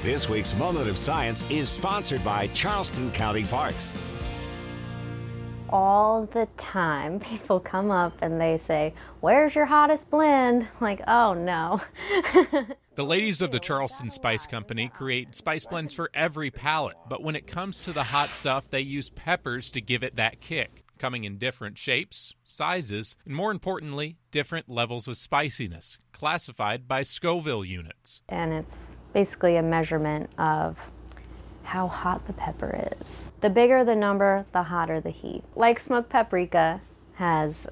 This week's Moment of Science is sponsored by Charleston County Parks. All the time, people come up and they say, "Where's your hottest blend?" Like, oh no. The ladies of the Charleston Spice Company create spice blends for every palate, but when it comes to the hot stuff, they use peppers to give it that kick, coming in different shapes, sizes, and more importantly, different levels of spiciness, classified by Scoville units. And it's basically a measurement of how hot the pepper is. The bigger the number, the hotter the heat. Like smoked paprika has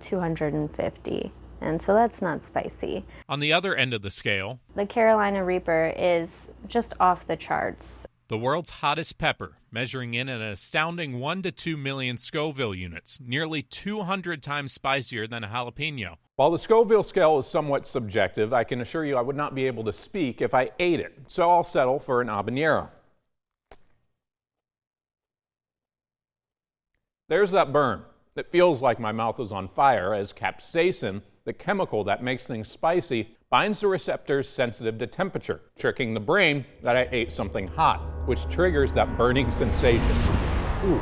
250, and so that's not spicy. On the other end of the scale, the Carolina Reaper is just off the charts. The world's hottest pepper, measuring in at an astounding 1 to 2 million Scoville units, nearly 200 times spicier than a jalapeno. While the Scoville scale is somewhat subjective, I can assure you I would not be able to speak if I ate it, so I'll settle for an habanero. There's that burn. It feels like my mouth is on fire as capsaicin, the chemical that makes things spicy, binds the receptors sensitive to temperature, tricking the brain that I ate something hot, which triggers that burning sensation. Ooh.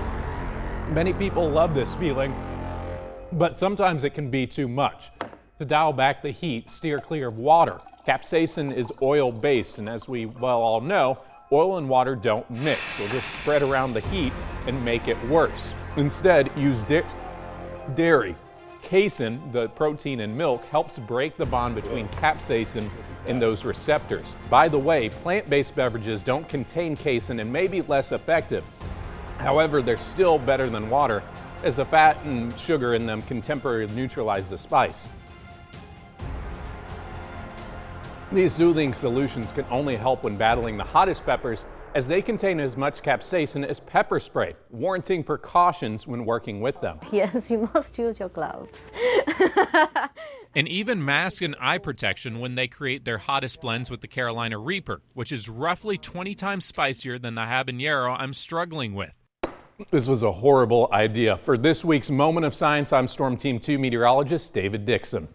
Many people love this feeling, but sometimes it can be too much. To dial back the heat, steer clear of water. Capsaicin is oil-based, and as we well all know, oil and water don't mix. They'll just spread around the heat and make it worse. Instead, use dairy. Casein, the protein in milk, helps break the bond between capsaicin and those receptors. By the way, plant-based beverages don't contain casein and may be less effective. However, they're still better than water, as the fat and sugar in them can temporarily neutralize the spice. These soothing solutions can only help when battling the hottest peppers, as they contain as much capsaicin as pepper spray, warranting precautions when working with them. Yes, you must use your gloves. And even mask and eye protection when they create their hottest blends with the Carolina Reaper, which is roughly 20 times spicier than the habanero I'm struggling with. This was a horrible idea. For this week's Moment of Science, I'm Storm Team 2 meteorologist David Dixon.